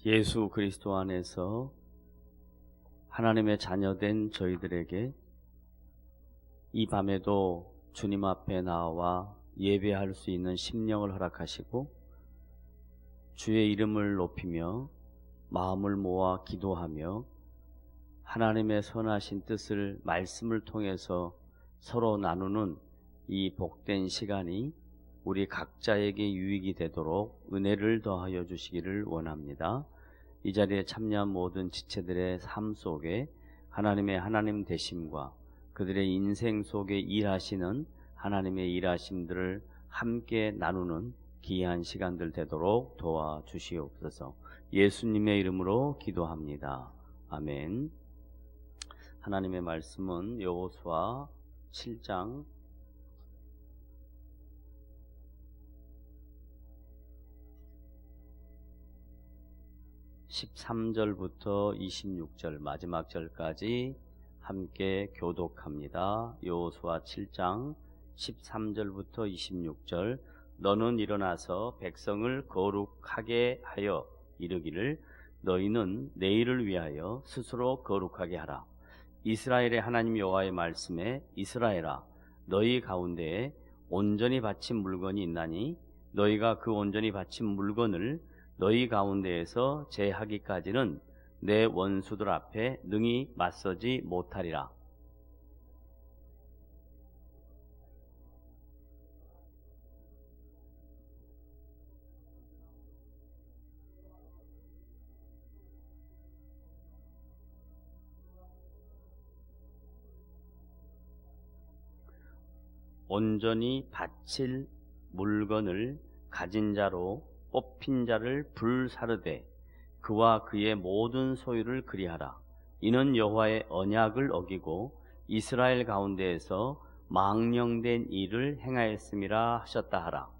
예수 그리스도 안에서 하나님의 자녀된 저희들에게 이 밤에도 주님 앞에 나와 예배할 수 있는 심령을 허락하시고 주의 이름을 높이며 마음을 모아 기도하며 하나님의 선하신 뜻을 말씀을 통해서 서로 나누는 이 복된 시간이 우리 각자에게 유익이 되도록 은혜를 더하여 주시기를 원합니다. 이 자리에 참여한 모든 지체들의 삶 속에 하나님의 하나님 되심과 그들의 인생 속에 일하시는 하나님의 일하심들을 함께 나누는 귀한 시간들 되도록 도와주시옵소서. 예수님의 이름으로 기도합니다. 아멘. 하나님의 말씀은 여호수아 7장 13절부터 26절 마지막 절까지 함께 교독합니다. 여호수아 7장 13절부터 26절. 너는 일어나서 백성을 거룩하게 하여 이르기를 너희는 내일을 위하여 스스로 거룩하게 하라. 이스라엘의 하나님 여호와의 말씀에 이스라엘아 너희 가운데에 온전히 바친 물건이 있나니 너희가 그 온전히 바친 물건을 너희 가운데에서 제하기까지는 내 원수들 앞에 능히 맞서지 못하리라. 온전히 바칠 물건을 가진 자로 뽑힌 자를 불사르되 그와 그의 모든 소유를 그리하라. 이는 여호와의 언약을 어기고 이스라엘 가운데에서 망령된 일을 행하였음이라 하셨다 하라.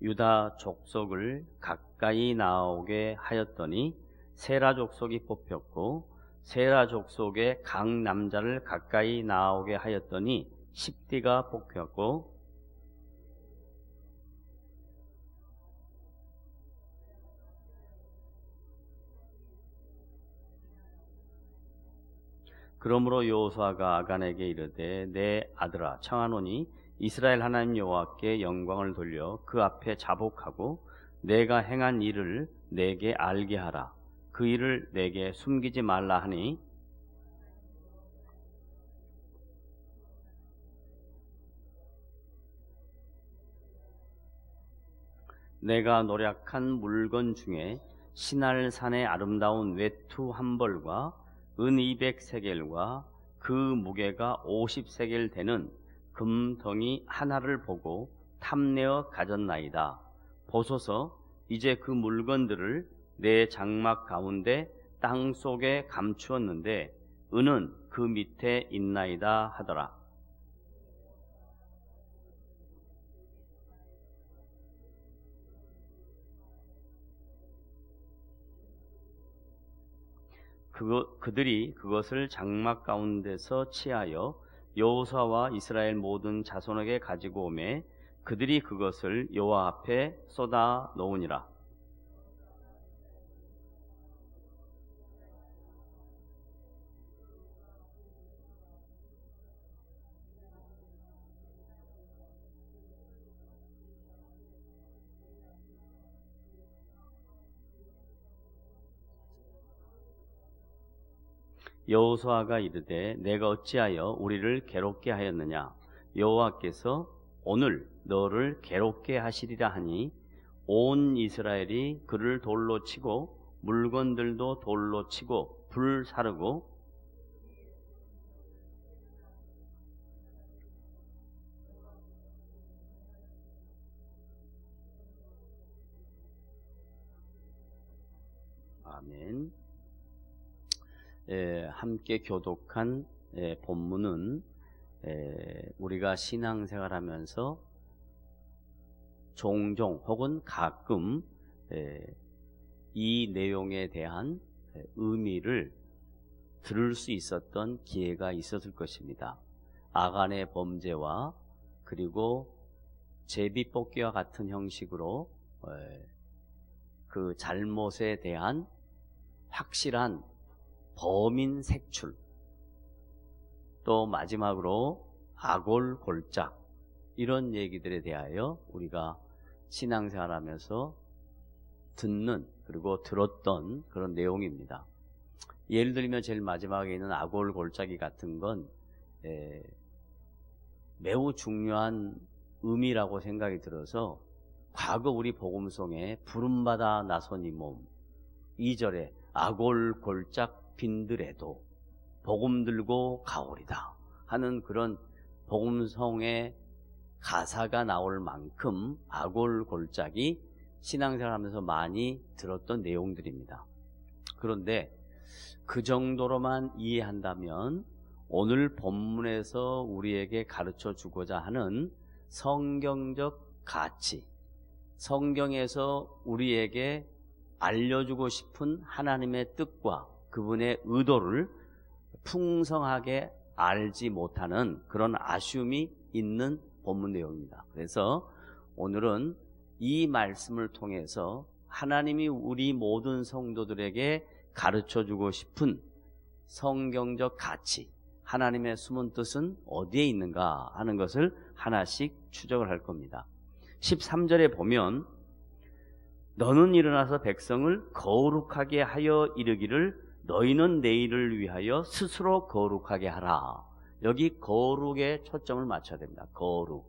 유다 족속을 가까이 나오게 하였더니 세라 족속이 뽑혔고 세라 족속의 각 남자를 가까이 나오게 하였더니 십디가 뽑혔고 그러므로 여호수아가 아간에게 이르되 내 아들아 청하노니 이스라엘 하나님 여호와께 영광을 돌려 그 앞에 자복하고 내가 행한 일을 내게 알게 하라. 그 일을 내게 숨기지 말라 하니 내가 노력한 물건 중에 시날산의 아름다운 외투 한 벌과 은 200세겔과 그 무게가 50세겔 되는 금덩이 하나를 보고 탐내어 가졌나이다. 보소서 이제 그 물건들을 내 장막 가운데 땅 속에 감추었는데 은은 그 밑에 있나이다 하더라. 그들이 그것을 장막 가운데서 취하여 여호수아와 이스라엘 모든 자손에게 가지고 오매 그들이 그것을 여호와 앞에 쏟아 놓으니라. 여호수아가 이르되 내가 어찌하여 우리를 괴롭게 하였느냐. 여호와께서 오늘 너를 괴롭게 하시리라 하니 온 이스라엘이 그를 돌로 치고 물건들도 돌로 치고 불사르고 아멘. 함께 교독한 본문은 우리가 신앙생활하면서 종종 혹은 가끔 이 내용에 대한 의미를 들을 수 있었던 기회가 있었을 것입니다. 아간의 범죄와 그리고 제비뽑기와 같은 형식으로 그 잘못에 대한 확실한 범인 색출, 또 마지막으로 아골골짝, 이런 얘기들에 대하여 우리가 신앙생활하면서 듣는 그리고 들었던 그런 내용입니다. 예를 들면 제일 마지막에 있는 아골골짜기 같은 건 매우 중요한 의미라고 생각이 들어서 과거 우리 복음송에 부름받아 나선 이 몸 2절에 아골골짝 빈들에도 복음 들고 가오리다 하는 그런 복음송의 가사가 나올 만큼 아골골짝이 신앙생활하면서 많이 들었던 내용들입니다. 그런데 그 정도로만 이해한다면 오늘 본문에서 우리에게 가르쳐 주고자 하는 성경적 가치, 성경에서 우리에게 알려주고 싶은 하나님의 뜻과 그분의 의도를 풍성하게 알지 못하는 그런 아쉬움이 있는 본문 내용입니다. 그래서 오늘은 이 말씀을 통해서 하나님이 우리 모든 성도들에게 가르쳐주고 싶은 성경적 가치, 하나님의 숨은 뜻은 어디에 있는가 하는 것을 하나씩 추적을 할 겁니다. 13절에 보면 너는 일어나서 백성을 거룩하게 하여 이르기를 너희는 내일을 위하여 스스로 거룩하게 하라. 여기 거룩에 초점을 맞춰야 됩니다. 거룩.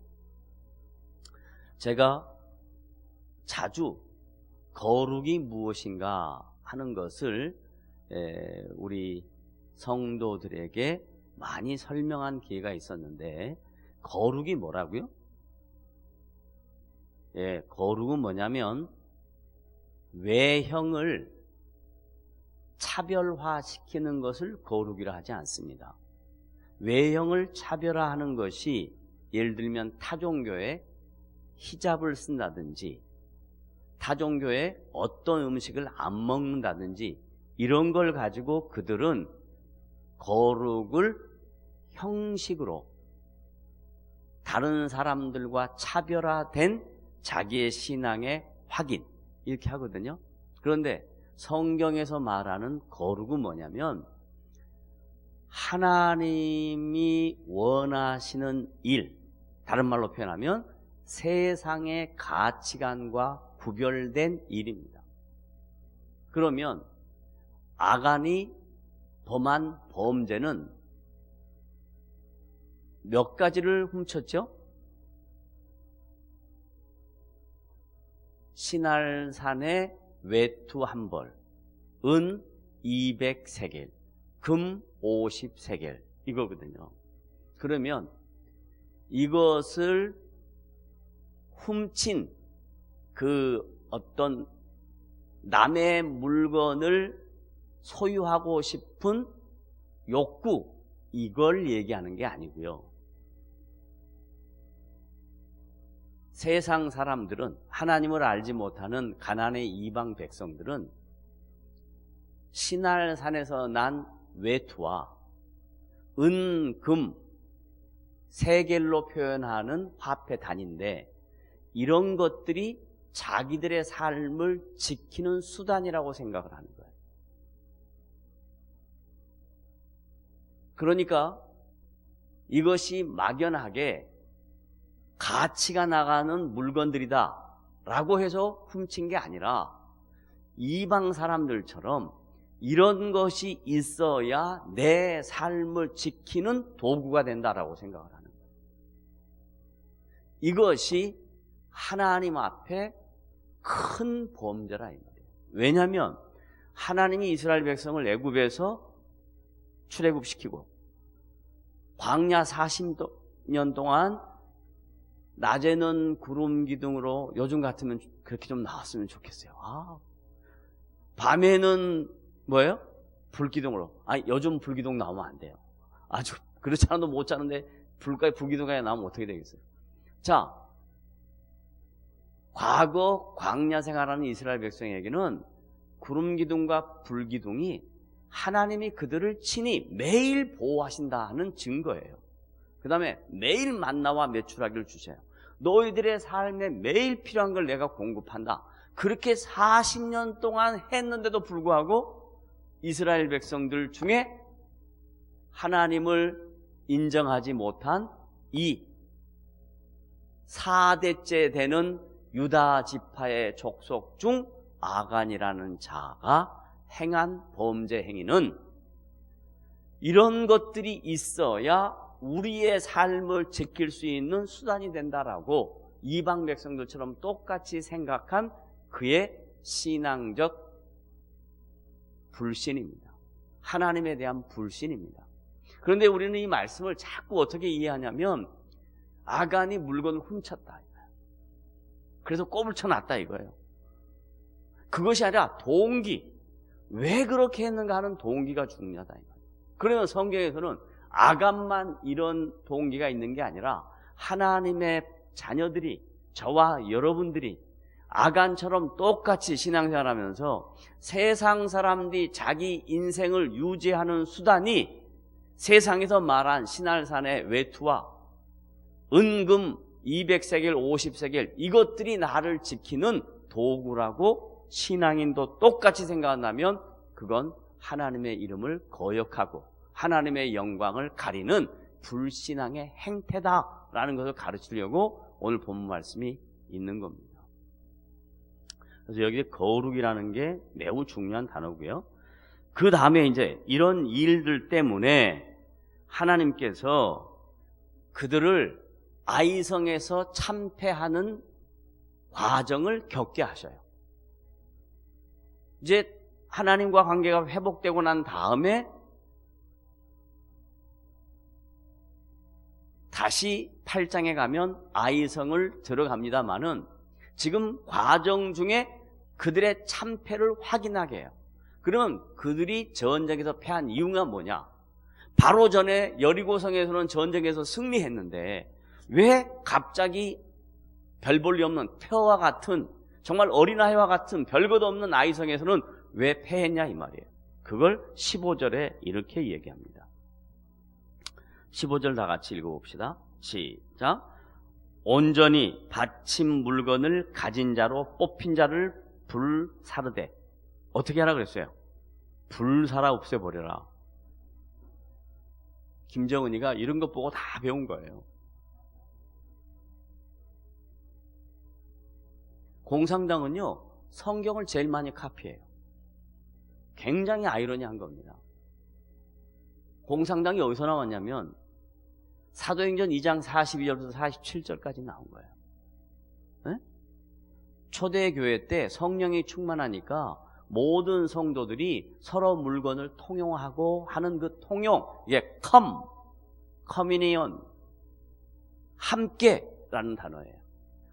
제가 자주 거룩이 무엇인가 하는 것을 우리 성도들에게 많이 설명한 기회가 있었는데, 거룩이 뭐라고요? 거룩은 뭐냐면 외형을 차별화시키는 것을 거룩이라 하지 않습니다. 외형을 차별화하는 것이 예를 들면 타종교에 히잡을 쓴다든지 타종교에 어떤 음식을 안 먹는다든지 이런 걸 가지고 그들은 거룩을 형식으로 다른 사람들과 차별화된 자기의 신앙의 확인, 이렇게 하거든요. 그런데 성경에서 말하는 거룩은 뭐냐면 하나님이 원하시는 일, 다른 말로 표현하면 세상의 가치관과 구별된 일입니다. 그러면 아간이 범한 범죄는 몇 가지를 훔쳤죠? 시날산의 외투 한 벌, 은 200세겔, 금 50세겔, 이거거든요. 그러면 이것을 훔친 그 어떤 남의 물건을 소유하고 싶은 욕구, 이걸 얘기하는 게 아니고요. 세상 사람들은, 하나님을 알지 못하는 가나안의 이방 백성들은 시날산에서 난 외투와 은, 금, 세겔로 표현하는 화폐 단위인데 이런 것들이 자기들의 삶을 지키는 수단이라고 생각을 하는 거예요. 그러니까 이것이 막연하게 가치가 나가는 물건들이다 라고 해서 훔친 게 아니라 이방 사람들처럼 이런 것이 있어야 내 삶을 지키는 도구가 된다라고 생각을 하는 거예요. 이것이 하나님 앞에 큰 범죄라 이 말이에요. 왜냐하면 하나님이 이스라엘 백성을 애굽에서 출애굽시키고 광야 40년 동안 낮에는 구름 기둥으로, 요즘 같으면 그렇게 좀 나왔으면 좋겠어요. 밤에는 뭐예요? 불기둥으로. 요즘 불기둥 나오면 안 돼요. 아주 그렇지 않아도 못 자는데 불기둥에 나오면 어떻게 되겠어요? 자, 과거 광야 생활하는 이스라엘 백성에게는 구름 기둥과 불기둥이 하나님이 그들을 친히 매일 보호하신다는 증거예요. 그 다음에 매일 만나와 메추라기를 주세요. 너희들의 삶에 매일 필요한 걸 내가 공급한다. 그렇게 40년 동안 했는데도 불구하고 이스라엘 백성들 중에 하나님을 인정하지 못한 이 4대째 되는 유다 지파의 족속 중 아간이라는 자가 행한 범죄 행위는 이런 것들이 있어야 우리의 삶을 지킬 수 있는 수단이 된다라고 이방 백성들처럼 똑같이 생각한 그의 신앙적 불신입니다. 하나님에 대한 불신입니다. 그런데 우리는 이 말씀을 자꾸 어떻게 이해하냐면 아간이 물건을 훔쳤다, 그래서 꼽을 쳐놨다 이거예요. 그것이 아니라 동기, 왜 그렇게 했는가 하는 동기가 중요하다 이거예요. 그러면 성경에서는 아간만 이런 동기가 있는 게 아니라 하나님의 자녀들이, 저와 여러분들이 아간처럼 똑같이 신앙생활하면서 세상 사람들이 자기 인생을 유지하는 수단이 세상에서 말한 신할산의 외투와 은금 200세겔, 50세겔 이것들이 나를 지키는 도구라고 신앙인도 똑같이 생각한다면 그건 하나님의 이름을 거역하고 하나님의 영광을 가리는 불신앙의 행태다라는 것을 가르치려고 오늘 본문 말씀이 있는 겁니다. 그래서 여기에 거룩이라는 게 매우 중요한 단어고요. 그 다음에 이제 이런 일들 때문에 하나님께서 그들을 아이성에서 참패하는 과정을 겪게 하셔요. 이제 하나님과 관계가 회복되고 난 다음에 다시 8장에 가면 아이성을 들어갑니다마는 지금 과정 중에 그들의 참패를 확인하게 해요. 그러면 그들이 전쟁에서 패한 이유가 뭐냐? 바로 전에 여리고성에서는 전쟁에서 승리했는데 왜 갑자기 별 볼 일 없는 태와 같은 정말 어린아이와 같은 별것 없는 아이성에서는 왜 패했냐 이 말이에요. 그걸 15절에 이렇게 얘기합니다. 15절 다 같이 읽어봅시다. 시작. 온전히 바친 물건을 가진 자로 뽑힌 자를 불사르되 어떻게 하라 그랬어요? 불사라 없애버려라. 김정은이가 이런 것 보고 다 배운 거예요. 공산당은요 성경을 제일 많이 카피해요. 굉장히 아이러니한 겁니다. 공산당이 어디서 나왔냐면 사도행전 2장 42절부터 47절까지 나온 거예요. 네? 초대교회 때 성령이 충만하니까 모든 성도들이 서로 물건을 통용하고 하는 그 통용, 이게 커뮤니언, 함께라는 단어예요.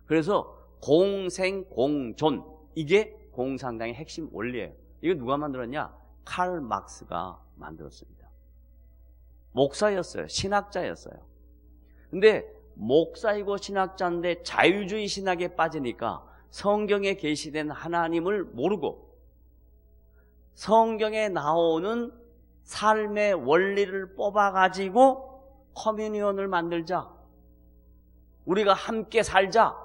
그래서 공생공존, 이게 공산당의 핵심 원리예요. 이거 누가 만들었냐? 칼 막스가 만들었습니다. 목사였어요. 신학자였어요. 근데 목사이고 신학자인데 자유주의 신학에 빠지니까 성경에 계시된 하나님을 모르고 성경에 나오는 삶의 원리를 뽑아가지고 커뮤니언을 만들자, 우리가 함께 살자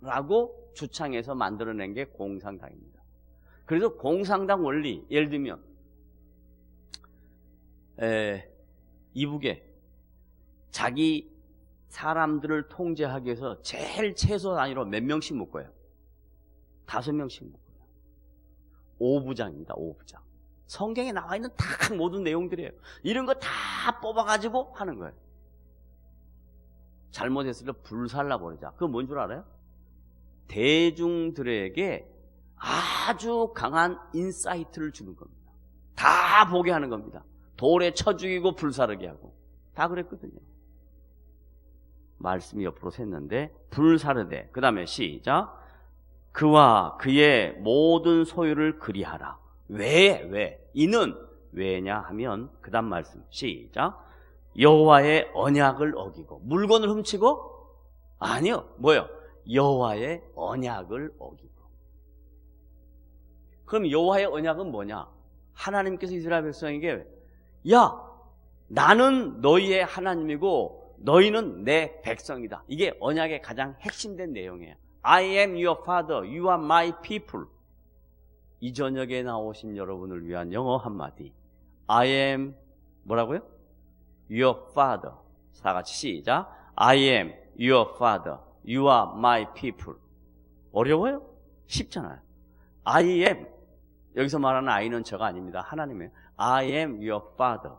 라고 주창해서 만들어낸 게 공산당입니다. 그래서 공산당 원리, 예를 들면 이북에 자기 사람들을 통제하기 위해서 제일 최소 단위로 몇 명씩 묶어요? 5명씩 묶어요. 5부장입니다. 5부장. 성경에 나와 있는 다 모든 내용들이에요. 이런 거 다 뽑아가지고 하는 거예요. 잘못했을 때 불살라 버리자. 그건 뭔 줄 알아요? 대중들에게 아주 강한 인사이트를 주는 겁니다. 다 보게 하는 겁니다. 돌에 쳐 죽이고 불사르게 하고 다 그랬거든요. 말씀이 옆으로 샜는데 불사르되, 그 다음에 시작. 그와 그의 모든 소유를 그리하라. 왜? 이는 왜냐 하면 그 다음 말씀 시작. 여호와의 언약을 어기고. 물건을 훔치고? 아니요. 뭐요? 여호와의 언약을 어기고. 그럼 여호와의 언약은 뭐냐? 하나님께서 이스라엘 백성에게 야, 나는 너희의 하나님이고 너희는 내 백성이다. 이게 언약의 가장 핵심된 내용이에요. I am your father, you are my people. 이 저녁에 나오신 여러분을 위한 영어 한마디. I am 뭐라고요? Your father. 다 같이 시작. I am your father, you are my people. 어려워요? 쉽잖아요. I am. 여기서 말하는 I는 저가 아닙니다. 하나님이에요. I am your father,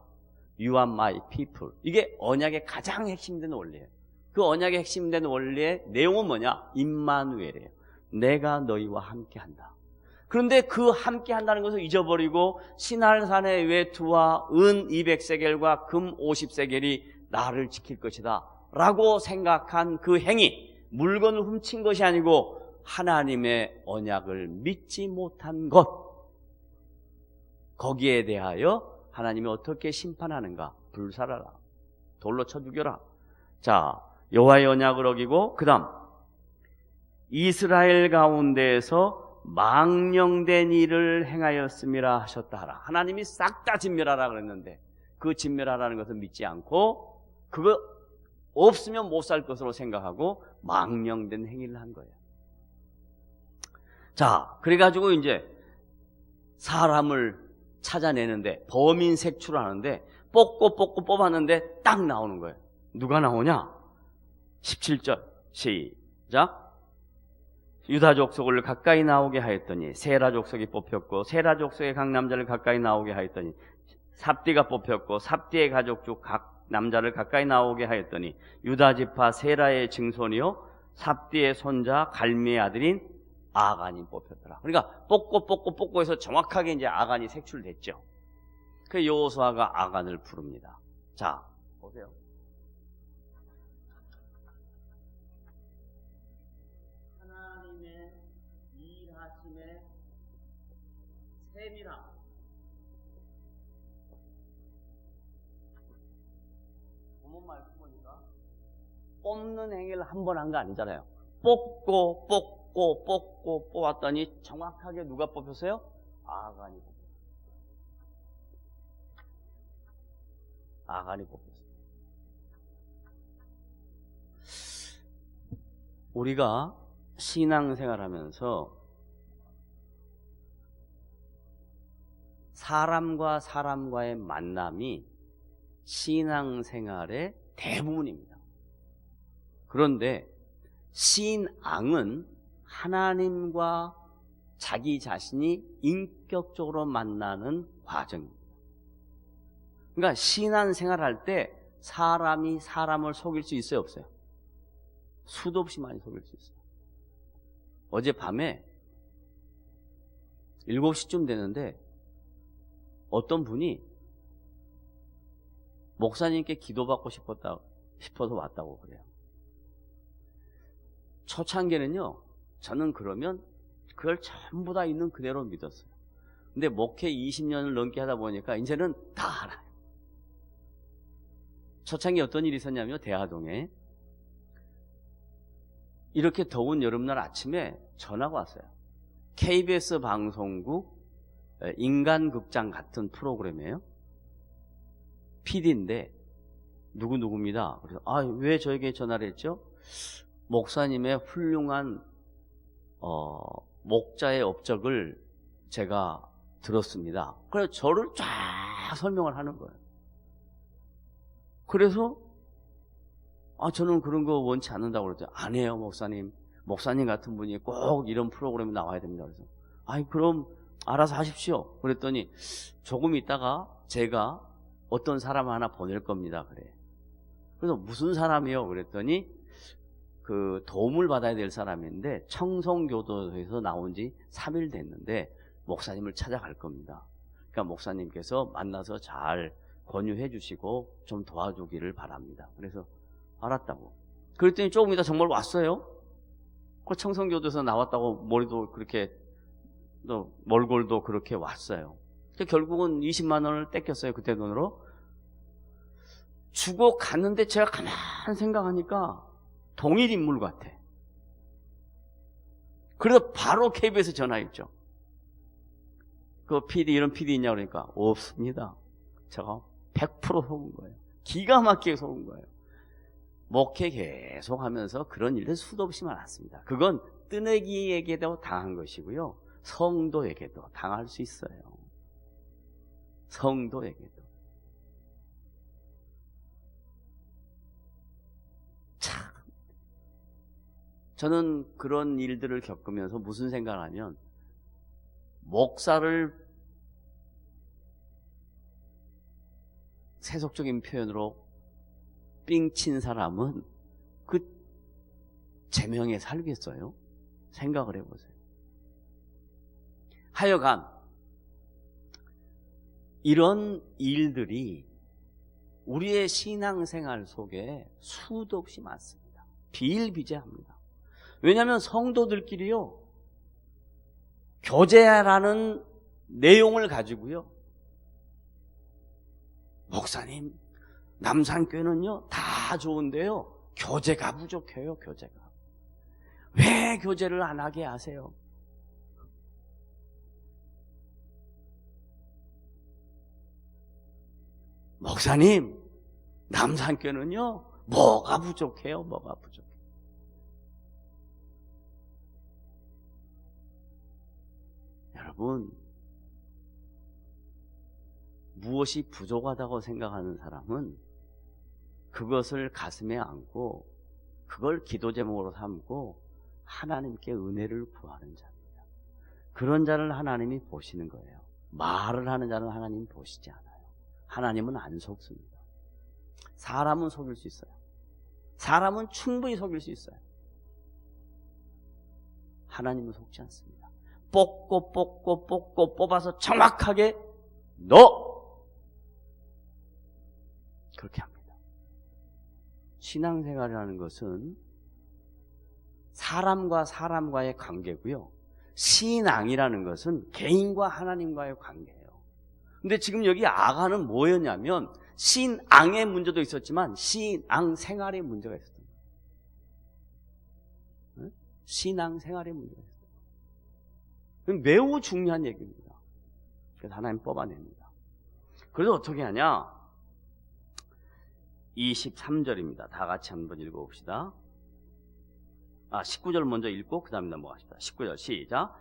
you are my people. 이게 언약의 가장 핵심된 원리예요. 그 언약의 핵심된 원리의 내용은 뭐냐? 임마누엘이에요. 내가 너희와 함께한다. 그런데 그 함께한다는 것을 잊어버리고 시날산의 외투와 은 200세겔과 금 50세겔이 나를 지킬 것이다 라고 생각한 그 행위, 물건을 훔친 것이 아니고 하나님의 언약을 믿지 못한 것, 거기에 대하여 하나님이 어떻게 심판하는가? 불살라라, 돌로 쳐 죽여라. 자, 여호와의 언약을 어기고 그 다음 이스라엘 가운데에서 망령된 일을 행하였음이라 하셨다 하라. 하나님이 싹 다 진멸하라 그랬는데 그 진멸하라는 것을 믿지 않고 그거 없으면 못 살 것으로 생각하고 망령된 행위를 한 거예요. 자, 그래가지고 이제 사람을 찾아내는데 범인 색출하는데 뽑고 뽑았는데 딱 나오는 거예요. 누가 나오냐? 17절 시작. 유다 족속을 가까이 나오게 하였더니 세라 족속이 뽑혔고 세라 족속의 각 남자를 가까이 나오게 하였더니 삽디가 뽑혔고 삽디의 가족 중 각 남자를 가까이 나오게 하였더니 유다 지파 세라의 증손이요 삽디의 손자 갈미의 아들인 아간이 뽑혔더라. 그러니까 뽑고 해서 정확하게 이제 아간이 색출됐죠. 그 여호수아가 아간을 부릅니다. 자, 보세요. 하나님의 일하심의 세밀함. 본문 말씀 보니까 뽑는 행위를 한 번 한 거 아니잖아요. 뽑고 뽑았더니 정확하게 누가 뽑혔어요? 아간이 뽑혔어요. 아간이 뽑혔어요. 우리가 신앙생활하면서 사람과 사람과의 만남이 신앙생활의 대부분입니다. 그런데 신앙은 하나님과 자기 자신이 인격적으로 만나는 과정입니다. 그러니까 신앙생활할 때 사람이 사람을 속일 수 있어요, 없어요? 수도 없이 많이 속일 수 있어요. 어젯밤에 7시쯤 되는데 어떤 분이 목사님께 기도받고 싶어서 왔다고 그래요. 초창기는요, 저는 그러면 그걸 전부 다 있는 그대로 믿었어요. 근데 목회 20년을 넘게 하다 보니까 이제는 다 알아요. 초창기 어떤 일이 있었냐면 대하동에 이렇게 더운 여름날 아침에 전화가 왔어요. KBS 방송국 인간극장 같은 프로그램이에요. PD인데 누구입니다. 그래서 왜 저에게 전화를 했죠? 목사님의 훌륭한 목자의 업적을 제가 들었습니다. 그래서 저를 쫙 설명을 하는 거예요. 그래서 저는 그런 거 원치 않는다고 그랬죠. 안 해요, 목사님. 목사님 같은 분이 꼭 이런 프로그램에 나와야 됩니다. 그래서 그럼 알아서 하십시오. 그랬더니 조금 있다가 제가 어떤 사람 하나 보낼 겁니다. 그래. 그래서 무슨 사람이요? 그랬더니 그 도움을 받아야 될 사람인데 청송교도소에서 나온 지 3일 됐는데 목사님을 찾아갈 겁니다. 그러니까 목사님께서 만나서 잘 권유해 주시고 좀 도와주기를 바랍니다. 그래서 알았다고. 그랬더니 조금 있다 정말 왔어요. 그 청송교도에서 나왔다고 머리도 그렇게 또 몰골도 그렇게 왔어요. 결국은 20만 원을 떼겼어요. 그때 돈으로. 주고 갔는데 제가 가만 생각하니까 동일 인물 같아. 그래서 바로 KBS 전화했죠. 그 PD, 이런 PD 있냐 그러니까 없습니다. 제가 100% 속은 거예요. 기가 막히게 속은 거예요. 목회 계속 하면서 그런 일들 수도 없이 많았습니다. 그건 뜨내기에게도 당한 것이고요. 성도에게도 당할 수 있어요. 성도에게도. 참. 저는 그런 일들을 겪으면서 무슨 생각을 하면, 목사를 세속적인 표현으로 삥친 사람은 그 제명에 살겠어요? 생각을 해보세요. 하여간 이런 일들이 우리의 신앙생활 속에 수도 없이 많습니다. 비일비재합니다. 왜냐하면 성도들끼리요, 교제라는 내용을 가지고요, 목사님, 남산교회는요 다 좋은데요 교제가 부족해요. 교제가. 왜 교제를 안 하게 하세요? 목사님, 남산교회는요 뭐가 부족해요? 뭐가 부족해요? 여러분, 무엇이 부족하다고 생각하는 사람은 그것을 가슴에 안고 그걸 기도 제목으로 삼고 하나님께 은혜를 구하는 자입니다. 그런 자를 하나님이 보시는 거예요. 말을 하는 자는 하나님 보시지 않아요. 하나님은 안 속습니다. 사람은 속일 수 있어요. 사람은 충분히 속일 수 있어요. 하나님은 속지 않습니다. 뽑고 뽑아서 정확하게 그렇게 합니다. 신앙생활이라는 것은 사람과 사람과의 관계고요, 신앙이라는 것은 개인과 하나님과의 관계예요. 근데 지금 여기 아간은 뭐였냐면, 신앙의 문제도 있었지만 신앙생활의 문제가 있었던 거예요. 신앙생활의 문제가 있었던 거예요. 매우 중요한 얘기입니다. 그래서 하나님 뽑아냅니다. 그래서 어떻게 하냐? 23절입니다. 다 같이 한번 읽어봅시다. 19절 먼저 읽고 그 다음에 넘어가십시다. 19절 시작.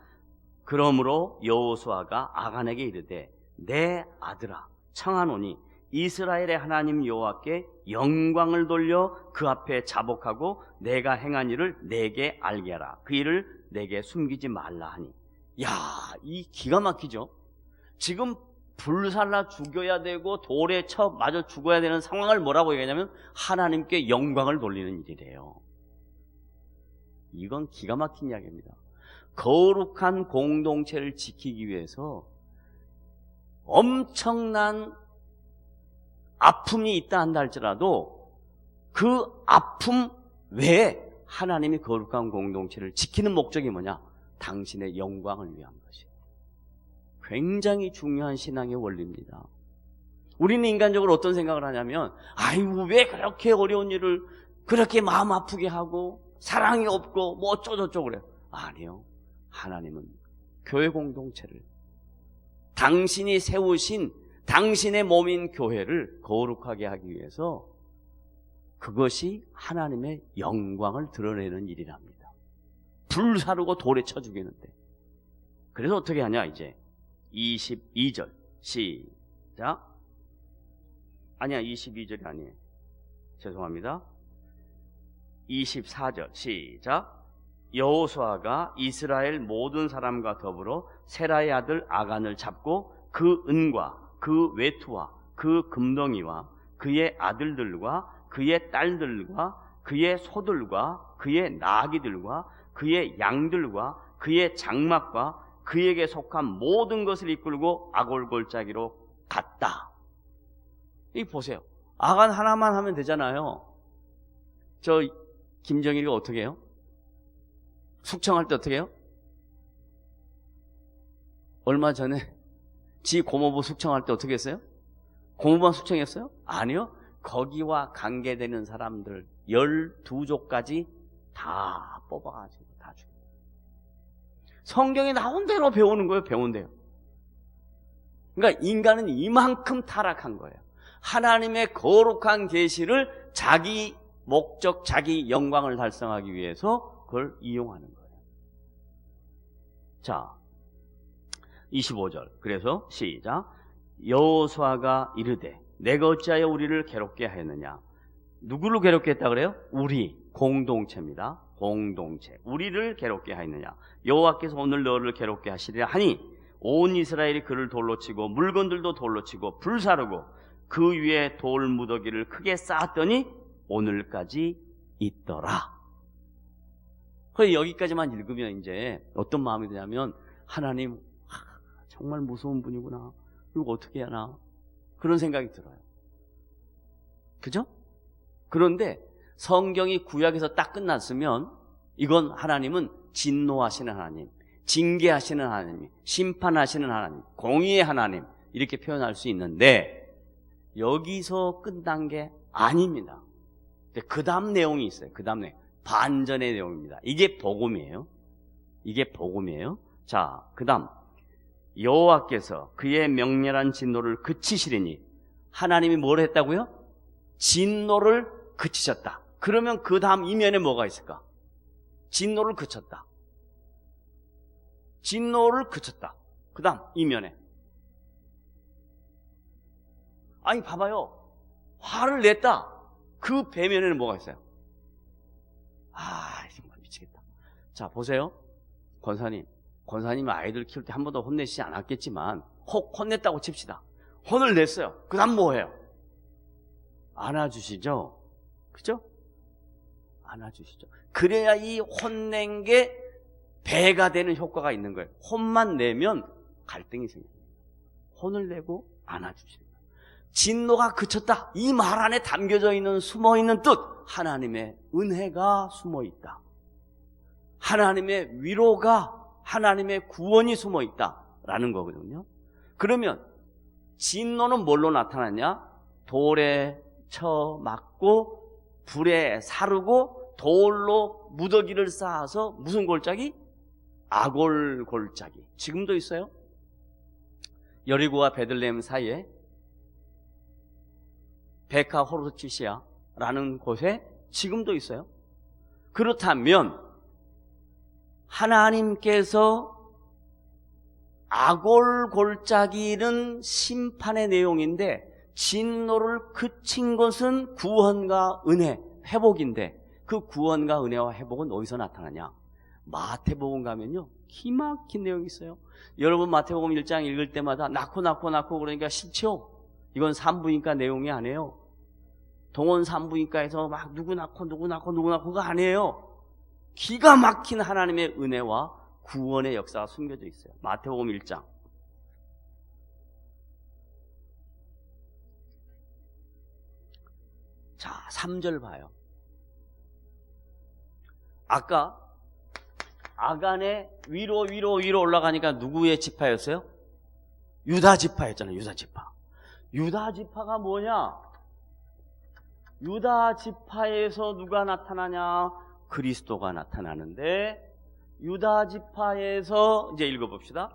그러므로 여호수아가 아간에게 이르되, 내 아들아, 청하노니 이스라엘의 하나님 여호와께 영광을 돌려 그 앞에 자복하고 내가 행한 일을 내게 알게 하라. 그 일을 내게 숨기지 말라 하니. 야, 이 기가 막히죠? 지금 불살라 죽여야 되고 돌에 쳐 맞아 죽어야 되는 상황을 뭐라고 얘기하냐면 하나님께 영광을 돌리는 일이래요. 이건 기가 막힌 이야기입니다. 거룩한 공동체를 지키기 위해서 엄청난 아픔이 있다 한다 할지라도 그 아픔 외에 하나님이 거룩한 공동체를 지키는 목적이 뭐냐? 당신의 영광을 위한 것이에요. 굉장히 중요한 신앙의 원리입니다. 우리는 인간적으로 어떤 생각을 하냐면, 아이고 왜 그렇게 어려운 일을 그렇게 마음 아프게 하고 사랑이 없고 뭐 어쩌고저쩌고 그래요. 아니요. 하나님은 교회 공동체를, 당신이 세우신 당신의 몸인 교회를 거룩하게 하기 위해서 그것이 하나님의 영광을 드러내는 일이랍니다. 불사르고 돌에 쳐 죽이는데. 그래서 어떻게 하냐? 이제 22절 시작. 아니야, 22절이 아니에요. 죄송합니다. 24절 시작. 여호수아가 이스라엘 모든 사람과 더불어 세라의 아들 아간을 잡고 그 은과 그 외투와 그 금덩이와 그의 아들들과 그의 딸들과 그의 소들과 그의 나귀들과 그의 양들과 그의 장막과 그에게 속한 모든 것을 이끌고 아골골짜기로 갔다. 이 보세요. 아간 하나만 하면 되잖아요. 저 김정일이가 어떻게 해요? 숙청할 때 어떻게 해요? 얼마 전에 지 고모부 숙청할 때 어떻게 했어요? 고모부만 숙청했어요? 아니요. 거기와 관계되는 사람들 12족까지 다 뽑아가지고 다 죽여요. 성경에 나온 대로 배우는 거예요. 배운 대로. 그러니까 인간은 이만큼 타락한 거예요. 하나님의 거룩한 계시를 자기 목적, 자기 영광을 달성하기 위해서 그걸 이용하는 거예요. 자, 25절. 그래서 시작. 여호수아가 이르되 내가 어찌하여 우리를 괴롭게 하였느냐. 누구를 괴롭게 했다 그래요? 우리, 공동체입니다. 공동체. 우리를 괴롭게 하였느냐. 여호와께서 오늘 너를 괴롭게 하시리라 하니 온 이스라엘이 그를 돌로 치고 물건들도 돌로 치고 불사르고 그 위에 돌 무더기를 크게 쌓았더니 오늘까지 있더라. 그래서 여기까지만 읽으면 이제 어떤 마음이 드냐면 하나님 정말 무서운 분이구나. 이거 어떻게 하나 그런 생각이 들어요. 그죠? 그런데 성경이 구약에서 딱 끝났으면 이건 하나님은 진노하시는 하나님, 징계하시는 하나님, 심판하시는 하나님, 공의의 하나님 이렇게 표현할 수 있는데 여기서 끝난 게 아닙니다. 그 다음 내용이 있어요. 그 다음 내용. 반전의 내용입니다. 이게 복음이에요. 이게 복음이에요. 자, 그 다음 여호와께서 그의 명렬한 진노를 그치시리니 하나님이 뭘 했다고요? 진노를 그치셨다. 그러면 그 다음 이면에 뭐가 있을까? 진노를 그쳤다. 진노를 그쳤다. 그 다음 이면에 아니 봐봐요. 화를 냈다. 그 배면에는 뭐가 있어요? 아 정말 미치겠다. 자 보세요. 권사님 아이들 키울 때 한 번도 혼내시지 않았겠지만 혹 혼냈다고 칩시다. 혼을 냈어요. 그 다음 뭐예요? 안아주시죠. 그죠? 안아주시죠. 그래야 이 혼낸 게 배가 되는 효과가 있는 거예요. 혼만 내면 갈등이 생깁니다. 혼을 내고 안아주시는 거예요. 진노가 그쳤다. 이 말 안에 담겨져 있는 숨어있는 뜻, 하나님의 은혜가 숨어있다. 하나님의 위로가, 하나님의 구원이 숨어있다라는 거거든요. 그러면 진노는 뭘로 나타나냐? 돌에 쳐 맞고 불에 사르고 돌로 무더기를 쌓아서 무슨 골짜기? 아골 골짜기. 지금도 있어요. 여리고와 베들레헴 사이에 베카 호르치시아라는 곳에 지금도 있어요. 그렇다면 하나님께서 아골 골짜기는 심판의 내용인데 진노를 그친 것은 구원과 은혜, 회복인데 그 구원과 은혜와 회복은 어디서 나타나냐? 마태복음 가면요 기막힌 내용이 있어요. 여러분 마태복음 1장 읽을 때마다 낳고 그러니까 싫죠? 이건 산부인과 내용이 아니에요. 동원 산부인과에서 막 누구 낳고 그거 아니에요. 기가 막힌 하나님의 은혜와 구원의 역사가 숨겨져 있어요. 마태복음 1장. 자, 3절 봐요. 아까 아간의 위로 올라가니까 누구의 지파였어요? 유다 지파였잖아요. 유다 지파. 유다 지파가 뭐냐? 유다 지파에서 누가 나타나냐? 그리스도가 나타나는데 유다 지파에서 이제 읽어봅시다.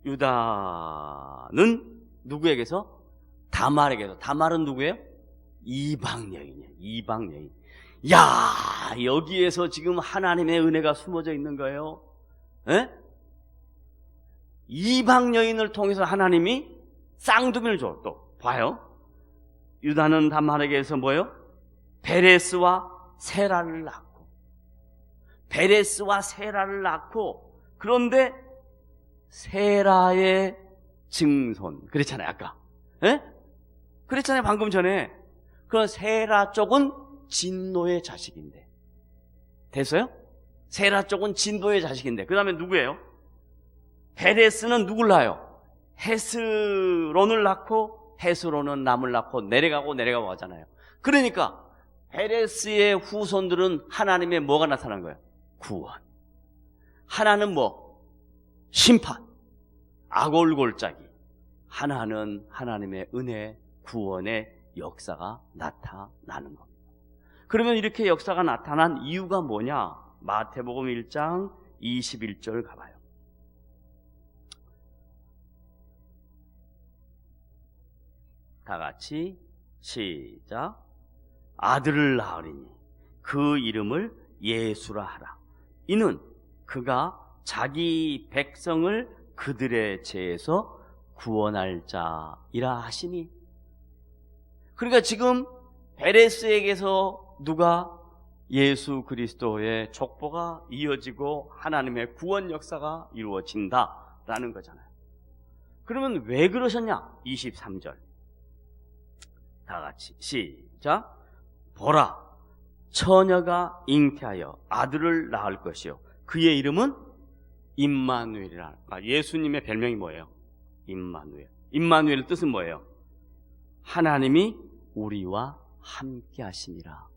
유다는 누구에게서? 다말에게서. 다말은 누구예요? 이방 여인이에요. 이방 여인. 야, 여기에서 지금 하나님의 은혜가 숨어져 있는 거예요. 에? 이방 여인을 통해서 하나님이 쌍둥이를 줘. 또 봐요. 유다는 다말에게서 뭐예요? 베레스와 세라를 낳고, 베레스와 세라를 낳고, 그런데 세라의 증손 그랬잖아요 아까. 에? 그랬잖아요 방금 전에. 그런 세라 쪽은 진노의 자식인데 됐어요? 세라 쪽은 진노의 자식인데 그 다음에 누구예요? 베레스는 누굴 낳아요? 헤스론을 낳고 헤스론은 남을 낳고 내려가고 하잖아요. 그러니까 베레스의 후손들은 하나님의 뭐가 나타난 거예요? 구원. 하나는 뭐? 심판. 아골골짜기. 하나는 하나님의 은혜, 구원의 역사가 나타나는 겁니다. 그러면 이렇게 역사가 나타난 이유가 뭐냐? 마태복음 1장 21절 가봐요. 다 같이 시작. 아들을 낳으리니 그 이름을 예수라 하라. 이는 그가 자기 백성을 그들의 죄에서 구원할 자이라 하시니. 그러니까 지금 베레스에게서 누가 예수 그리스도의 족보가 이어지고 하나님의 구원 역사가 이루어진다라는 거잖아요. 그러면 왜 그러셨냐? 23절 다 같이 시작. 보라, 처녀가 잉태하여 아들을 낳을 것이요 그의 이름은 임마누엘이라. 예수님의 별명이 뭐예요? 임마누엘. 임마누엘 뜻은 뭐예요? 하나님이 우리와 함께 하시니라.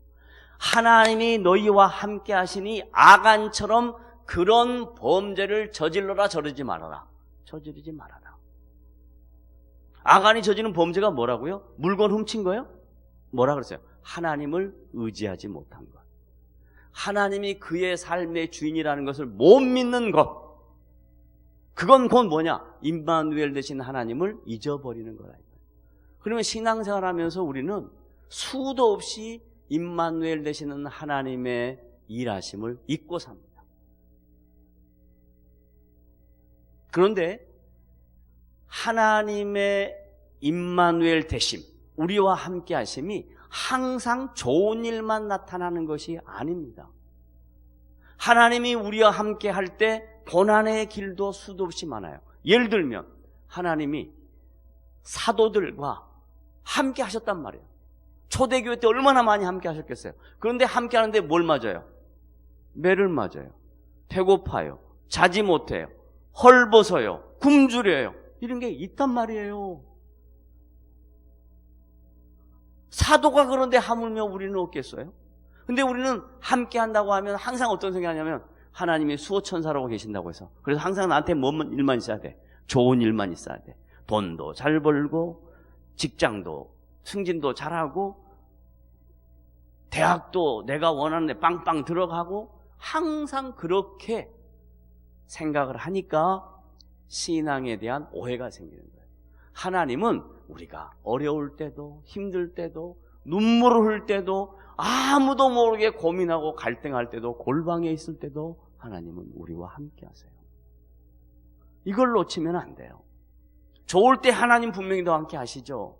하나님이 너희와 함께 하시니 아간처럼 그런 범죄를 저질러라 저러지 말아라. 저지르지 말아라. 아간이 저지른 범죄가 뭐라고요? 물건 훔친 거예요? 뭐라 그랬어요? 하나님을 의지하지 못한 것. 하나님이 그의 삶의 주인이라는 것을 못 믿는 것. 그건 곧 뭐냐? 임마누엘 되신 하나님을 잊어버리는 거라. 그러면 신앙생활하면서 우리는 수도 없이 임마누엘 되시는 하나님의 일하심을 잊고 삽니다. 그런데 하나님의 임마누엘 되심, 우리와 함께 하심이 항상 좋은 일만 나타나는 것이 아닙니다. 하나님이 우리와 함께 할 때 고난의 길도 수도 없이 많아요. 예를 들면 하나님이 사도들과 함께 하셨단 말이에요. 초대교회 때 얼마나 많이 함께 하셨겠어요. 그런데 함께 하는데 뭘 맞아요? 매를 맞아요. 배고파요. 자지 못해요. 헐벗어요. 굶주려요. 이런 게 있단 말이에요. 사도가 그런데 하물며 우리는 없겠어요? 근데 우리는 함께 한다고 하면 항상 어떤 생각하냐면 하나님이 수호천사라고 계신다고 해서, 그래서 항상 나한테 뭔 일만 있어야 돼? 좋은 일만 있어야 돼. 돈도 잘 벌고 직장도 승진도 잘하고 대학도 내가 원하는 데 빵빵 들어가고, 항상 그렇게 생각을 하니까 신앙에 대한 오해가 생기는 거예요. 하나님은 우리가 어려울 때도 힘들 때도 눈물을 흘릴 때도 아무도 모르게 고민하고 갈등할 때도 골방에 있을 때도 하나님은 우리와 함께 하세요. 이걸 놓치면 안 돼요. 좋을 때 하나님 분명히 더 함께 하시죠.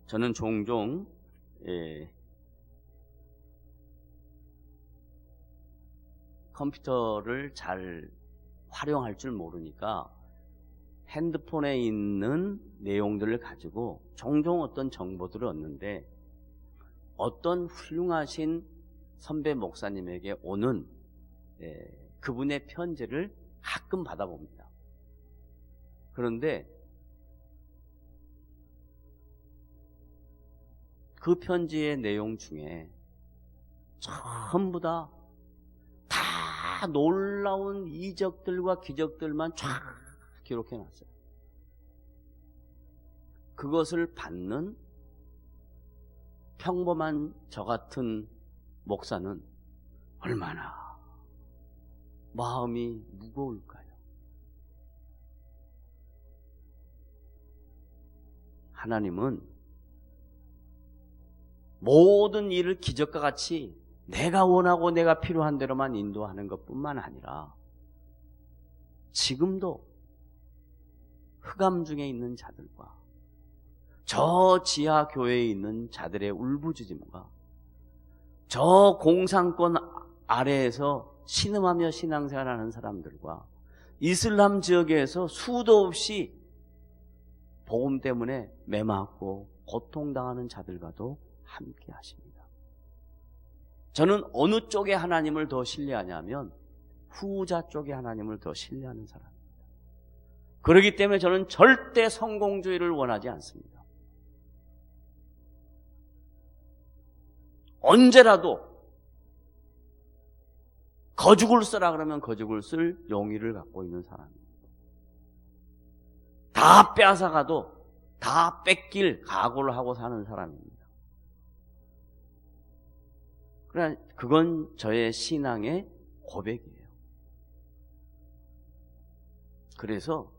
저는 종종 컴퓨터를 잘 활용할 줄 모르니까 핸드폰에 있는 내용들을 가지고 종종 어떤 정보들을 얻는데, 어떤 훌륭하신 선배 목사님에게 오는 그분의 편지를 가끔 받아봅니다. 그런데 그 편지의 내용 중에 전부 다 놀라운 이적들과 기적들만 쫙 기록해놨어요. 그것을 받는 평범한 저 같은 목사는 얼마나 마음이 무거울까요? 하나님은 모든 일을 기적과 같이 내가 원하고 내가 필요한 대로만 인도하는 것뿐만 아니라 지금도 흑암 중에 있는 자들과 저 지하 교회에 있는 자들의 울부짖음과 저 공산권 아래에서 신음하며 신앙생활하는 사람들과 이슬람 지역에서 수도 없이 복음 때문에 매맞고 고통당하는 자들과도 함께 하십니다. 저는 어느 쪽에 하나님을 더 신뢰하냐면 후자 쪽에 하나님을 더 신뢰하는 사람입니다. 그렇기 때문에 저는 절대 성공주의를 원하지 않습니다. 언제라도 거죽을 써라 그러면 거죽을 쓸 용의를 갖고 있는 사람입니다. 다 빼앗아가도 다 뺏길 각오를 하고 사는 사람입니다. 그러나 그건 저의 신앙의 고백이에요. 그래서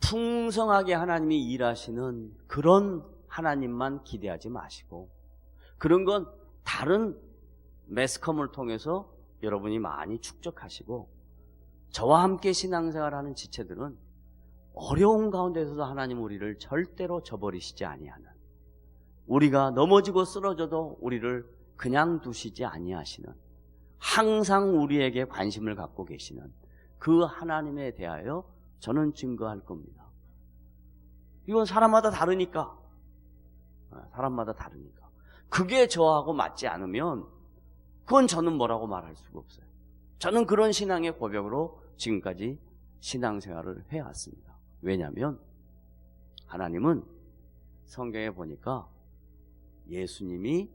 풍성하게 하나님이 일하시는 그런 하나님만 기대하지 마시고, 그런 건 다른 매스컴을 통해서 여러분이 많이 축적하시고, 저와 함께 신앙생활하는 지체들은 어려운 가운데서도 하나님 우리를 절대로 저버리시지 아니하는, 우리가 넘어지고 쓰러져도 우리를 그냥 두시지 아니하시는, 항상 우리에게 관심을 갖고 계시는 그 하나님에 대하여 저는 증거할 겁니다. 이건 사람마다 다르니까. 사람마다 다르니까. 그게 저하고 맞지 않으면 그건 저는 뭐라고 말할 수가 없어요. 저는 그런 신앙의 고백으로 지금까지 신앙생활을 해왔습니다. 왜냐하면 하나님은 성경에 보니까 예수님이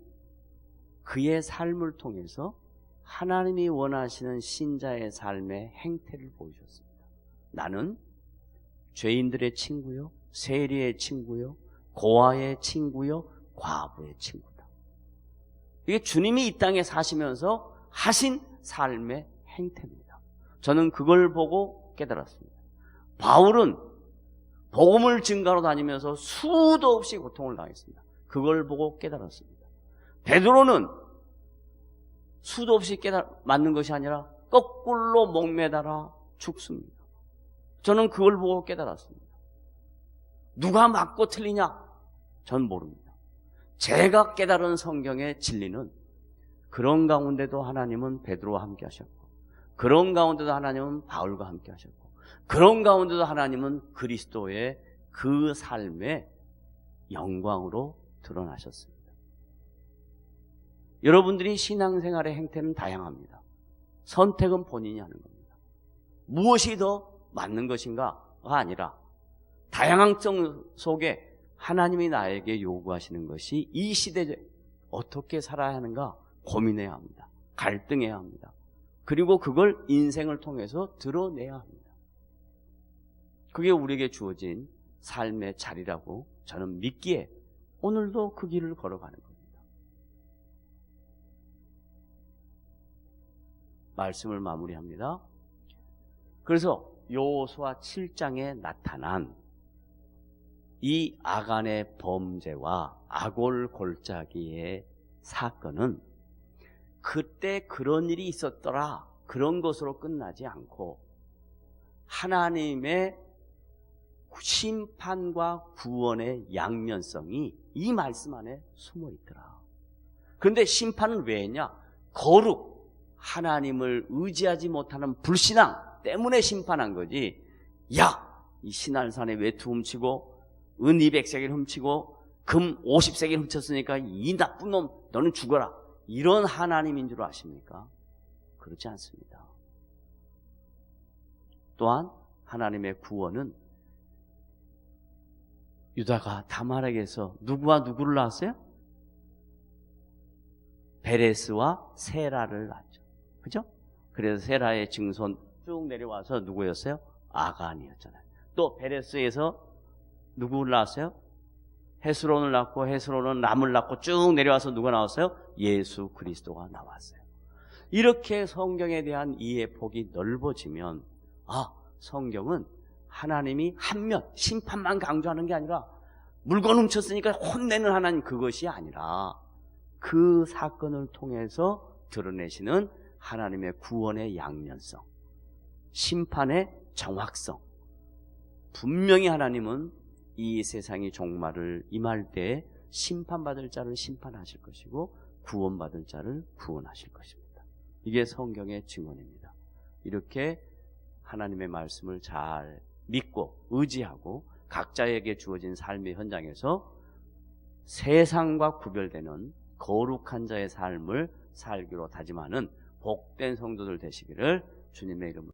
그의 삶을 통해서 하나님이 원하시는 신자의 삶의 행태를 보여줬습니다. 나는 죄인들의 친구요, 세리의 친구요, 고아의 친구요, 과부의 친구다. 이게 주님이 이 땅에 사시면서 하신 삶의 행태입니다. 저는 그걸 보고 깨달았습니다. 바울은 복음을 증가로 다니면서 수도 없이 고통을 당했습니다. 그걸 보고 깨달았습니다. 베드로는 수도 없이 맞는 것이 아니라 거꾸로 목매달아 죽습니다. 저는 그걸 보고 깨달았습니다. 누가 맞고 틀리냐? 전 모릅니다. 제가 깨달은 성경의 진리는 그런 가운데도 하나님은 베드로와 함께 하셨고, 그런 가운데도 하나님은 바울과 함께 하셨고, 그런 가운데도 하나님은 그리스도의 그 삶의 영광으로 드러나셨습니다. 여러분들이 신앙생활의 행태는 다양합니다. 선택은 본인이 하는 겁니다. 무엇이 더 맞는 것인가가 아니라 다양성 속에 하나님이 나에게 요구하시는 것이 이 시대에 어떻게 살아야 하는가 고민해야 합니다. 갈등해야 합니다. 그리고 그걸 인생을 통해서 드러내야 합니다. 그게 우리에게 주어진 삶의 자리라고 저는 믿기에 오늘도 그 길을 걸어가는 겁니다. 말씀을 마무리합니다. 그래서 여호수아 7장에 나타난 이 아간의 범죄와 아골 골짜기의 사건은 그때 그런 일이 있었더라, 그런 것으로 끝나지 않고 하나님의 심판과 구원의 양면성이 이 말씀 안에 숨어 있더라. 그런데 심판은 왜 했냐? 거룩, 하나님을 의지하지 못하는 불신앙 때문에 심판한 거지. 야, 이 신할산에 외투 훔치고 은 200세겔 훔치고 금 50세겔 훔쳤으니까 이 나쁜 놈 너는 죽어라, 이런 하나님인 줄 아십니까? 그렇지 않습니다. 또한 하나님의 구원은 유다가 다말에게서 누구와 누구를 낳았어요? 베레스와 세라를 낳았죠. 그죠? 그래서 세라의 증손 쭉 내려와서 누구였어요? 아간이었잖아요. 또 베레스에서 누구를 낳았어요? 헤스론을 낳고, 헤스론은 람을 낳고 쭉 내려와서 누가 나왔어요? 예수 그리스도가 나왔어요. 이렇게 성경에 대한 이해 폭이 넓어지면 성경은 하나님이 한면 심판만 강조하는 게 아니라 물건 훔쳤으니까 혼내는 하나님, 그것이 아니라 그 사건을 통해서 드러내시는 하나님의 구원의 양면성, 심판의 정확성. 분명히 하나님은 이 세상이 종말을 임할 때 심판받을 자를 심판하실 것이고 구원받을 자를 구원하실 것입니다. 이게 성경의 증언입니다. 이렇게 하나님의 말씀을 잘 믿고 의지하고 각자에게 주어진 삶의 현장에서 세상과 구별되는 거룩한 자의 삶을 살기로 다짐하는 복된 성도들 되시기를 주님의 이름으로